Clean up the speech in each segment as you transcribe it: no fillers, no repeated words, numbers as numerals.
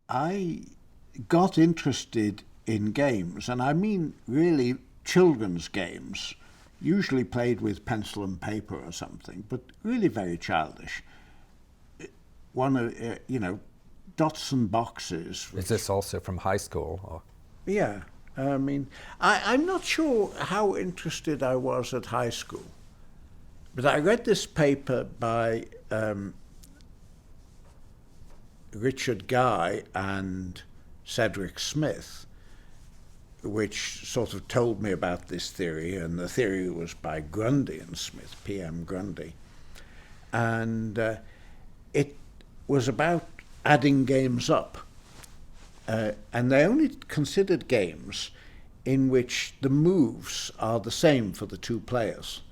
I got interested in games, and I mean really children's games, usually played with pencil and paper or something, but really very childish. One of, dots and boxes. Is this also from high school? Or? Yeah. I mean, I'm not sure how interested I was at high school, but I read this paper by Richard Guy and Cedric Smith, which sort of told me about this theory, and the theory was by Grundy and Smith, P.M. Grundy. And it was about adding games up. And they only considered games in which the moves are the same for the two players.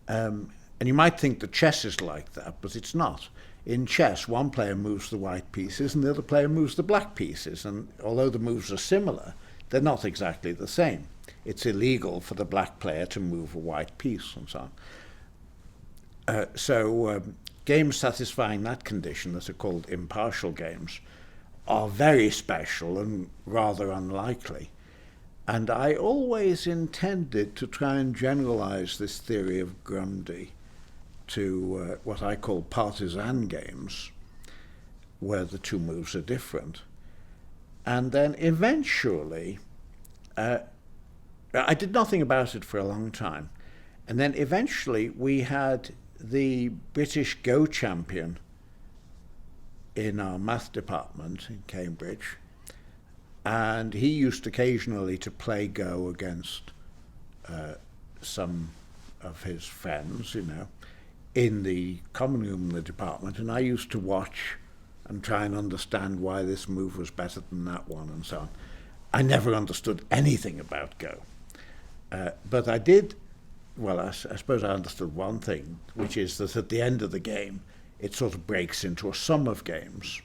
And you might think that chess is like that, but it's not. In chess, one player moves the white pieces and the other player moves the black pieces. And although the moves are similar, they're not exactly the same. It's illegal for the black player to move a white piece and so on. So games satisfying that condition, that are called impartial games, are very special and rather unlikely. And I always intended to try and generalize this theory of Grundy to what I call partisan games, where the two moves are different. And then eventually, I did nothing about it for a long time. And then eventually we had the British Go champion in our math department in Cambridge, and he used occasionally to play Go against some of his friends, in the common room in the department, and I used to watch and try and understand why this move was better than that one and so on. I never understood anything about Go, but I did, I suppose I understood one thing, which is that at the end of the game, it sort of breaks into a sum of games.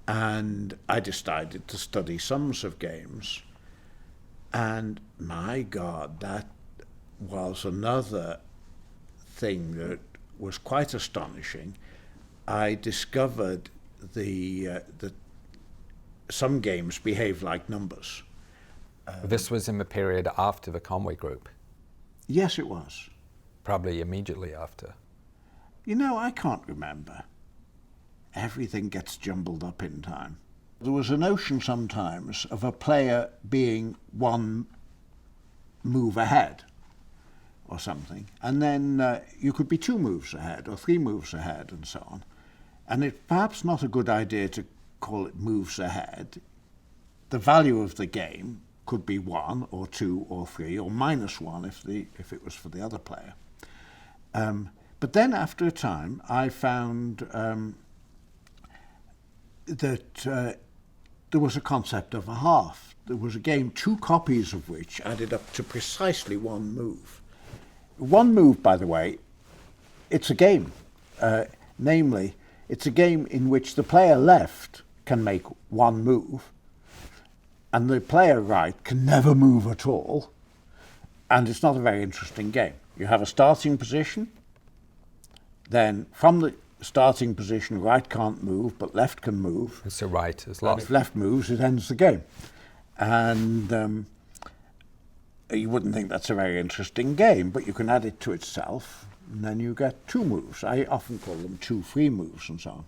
And I decided to study sums of games. And my God, that was another thing that was quite astonishing. I discovered that some games behave like numbers. This was in the period after the Conway group? Yes, it was. Probably immediately after. I can't remember. Everything gets jumbled up in time. There was a notion sometimes of a player being one move ahead or something, and then you could be 2 moves ahead or 3 moves ahead and so on. And it's perhaps not a good idea to call it moves ahead. The value of the game could be 1 or 2 or 3 or -1 if it was for the other player. But then after a time, I found that there was a concept of a half. There was a game, 2 copies of which added up to precisely 1 move. 1 move, by the way, it's a game. Namely, it's a game in which the player left can make 1 move, and the player right can never move at all, and it's not a very interesting game. You have a starting position. Then from the starting position, right can't move, but left can move. So right is And lost. if left moves, it ends the game. And you wouldn't think that's a very interesting game, but you can add it to itself, and then you get 2 moves. I often call them 2 free moves and so on.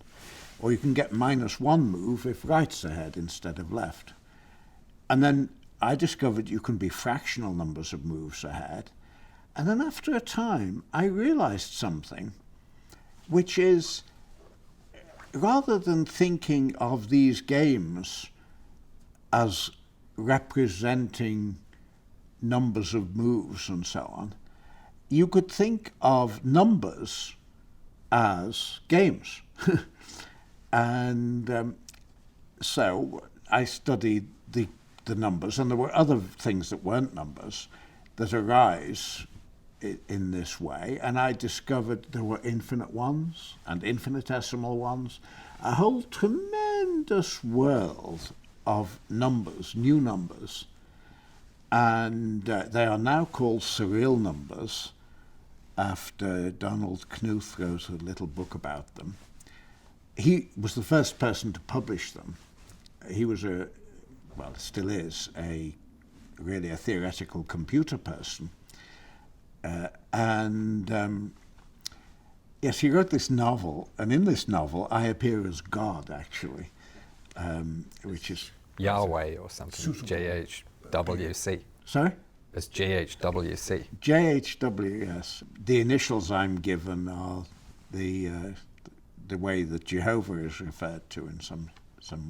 Or you can get -1 move if right's ahead instead of left. And then I discovered you can be fractional numbers of moves ahead. And then after a time, I realized something, which is, rather than thinking of these games as representing numbers of moves and so on, you could think of numbers as games. And so I studied the numbers, and there were other things that weren't numbers that arise in this way, and I discovered there were infinite ones and infinitesimal ones, a whole tremendous world of numbers, new numbers, and they are now called surreal numbers, after Donald Knuth wrote a little book about them. He was the first person to publish them, he was still is, really a theoretical computer person. Yes, he wrote this novel, and in this novel I appear as God, actually, which is... Yahweh or something, JHWC. Sorry? It's JHWC. JHW, yes. The initials I'm given are the way that Jehovah is referred to in some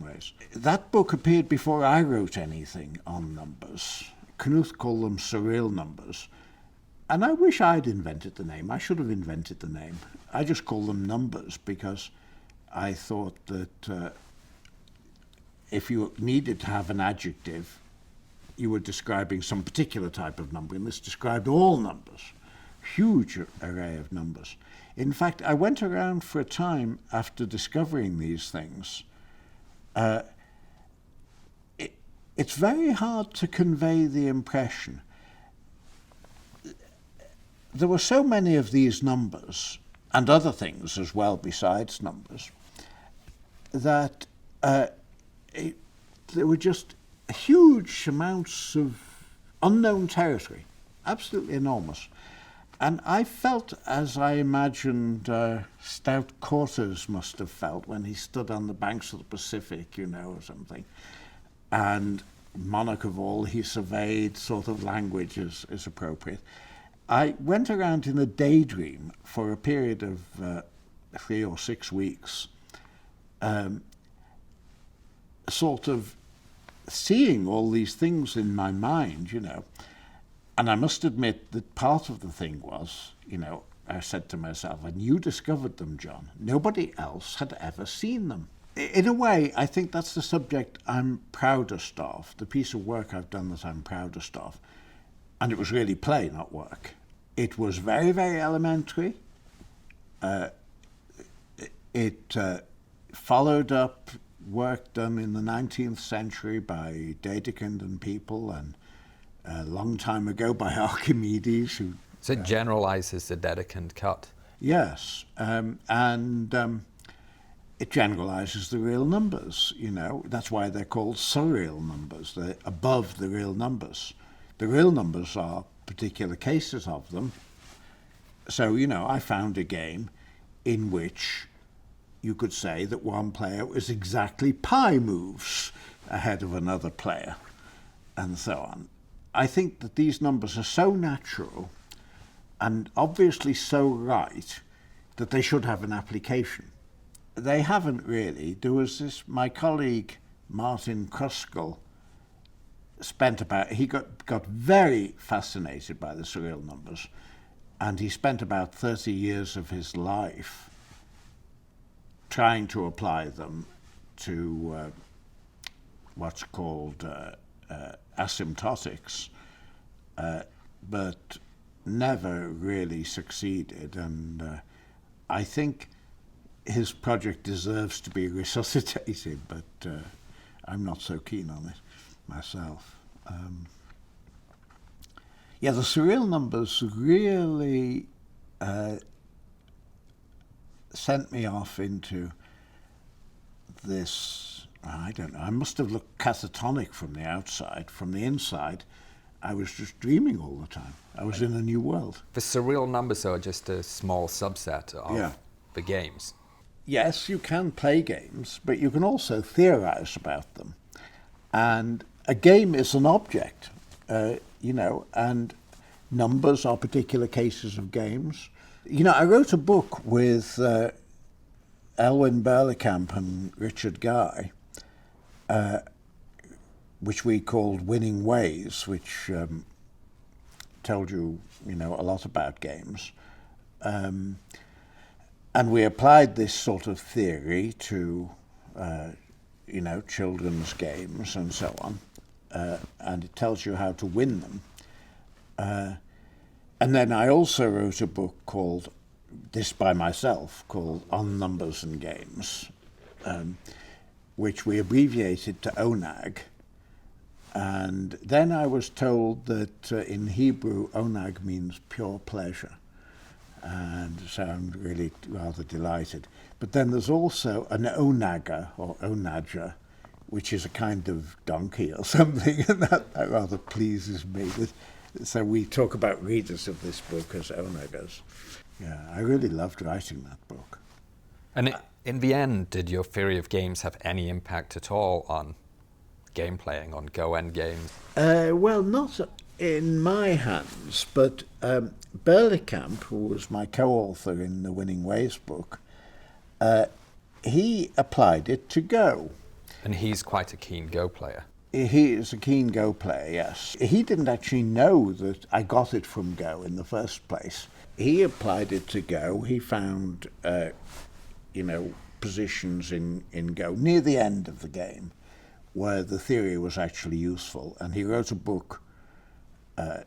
ways. That book appeared before I wrote anything on numbers. Knuth called them surreal numbers. And I wish I'd invented the name. I should have invented the name. I just call them numbers because I thought that if you needed to have an adjective, you were describing some particular type of number, and this described all numbers, huge array of numbers. In fact, I went around for a time after discovering these things. It's very hard to convey the impression. There were so many of these numbers, and other things as well besides numbers, that there were just huge amounts of unknown territory, absolutely enormous. And I felt, as I imagined Stout Cortez must have felt when he stood on the banks of the Pacific, or something. And monarch of all he surveyed, sort of language is appropriate. I went around in a daydream for a period of 3 or 6 weeks, sort of seeing all these things in my mind, And I must admit that part of the thing was, I said to myself, and you discovered them, John. Nobody else had ever seen them. In a way, I think that's the subject I'm proudest of, the piece of work I've done that I'm proudest of. And it was really play, not work. It was very, very elementary. It followed up work done in the 19th century by Dedekind and people, and a long time ago by Archimedes. So it generalizes the Dedekind cut. Yes, and it generalizes the real numbers, That's why they're called surreal numbers. They're above the real numbers. The real numbers are particular cases of them. So, I found a game in which you could say that one player was exactly pi moves ahead of another player, and so on. I think that these numbers are so natural and obviously so right that they should have an application. They haven't really. There was my colleague Martin Kruskal he got very fascinated by the surreal numbers, and he spent about 30 years of his life trying to apply them to what's called asymptotics, but never really succeeded. And I think his project deserves to be resuscitated, but I'm not so keen on it myself. The surreal numbers really sent me off into this, I don't know, I must have looked catatonic from the outside. From the inside, I was just dreaming all the time. I was in a new world. The surreal numbers are just a small subset of the games. Yes, you can play games, but you can also theorize about them. And a game is an object, and numbers are particular cases of games. I wrote a book with Elwyn Berlekamp and Richard Guy, which we called Winning Ways, which told you, a lot about games. And we applied this sort of theory to, children's games and so on. And it tells you how to win them. And then I also wrote a book called, this by myself, called On Numbers and Games, which we abbreviated to ONAG. And then I was told that in Hebrew, onag means pure pleasure. And so I'm really rather delighted. But then there's also an onaga, or onager, which is a kind of donkey or something, and that rather pleases me. So we talk about readers of this book as onagers. Yeah, I really loved writing that book. And in the end, did your theory of games have any impact at all on game playing, on Go endgames? Well, not in my hands, but Berlekamp, who was my co-author in the Winning Ways book, he applied it to Go. And he's quite a keen Go player. He is a keen Go player, yes. He didn't actually know that I got it from Go in the first place. He applied it to Go. He found, positions in Go near the end of the game where the theory was actually useful. And he wrote a book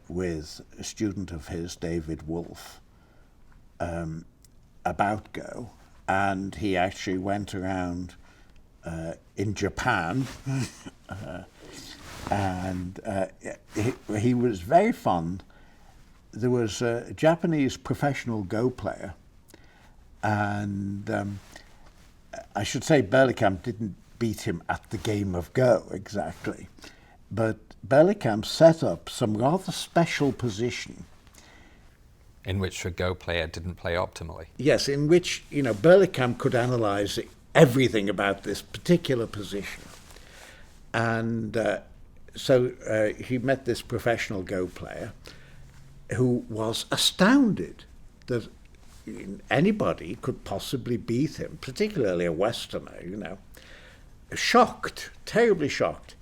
with a student of his, David Wolfe, about Go. And he actually went around in Japan and he was very fond. There was a Japanese professional Go player, and I should say Berlekamp didn't beat him at the game of Go exactly, but Berlekamp set up some rather special position in which a Go player didn't play optimally. Yes, in which, Berlekamp could analyse everything about this particular position. And so he met this professional Go player who was astounded that anybody could possibly beat him, particularly a Westerner, shocked, terribly shocked.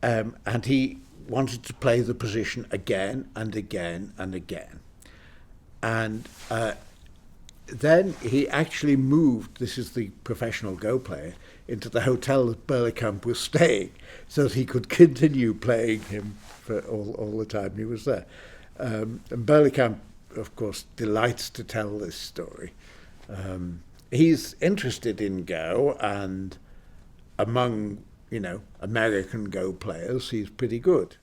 And he wanted to play the position again and again and again. And then he actually moved, this is the professional Go player, into the hotel that Berlekamp was staying so that he could continue playing him for all the time he was there. And Berlekamp, of course, delights to tell this story. He's interested in Go, and among, American Go players, he's pretty good.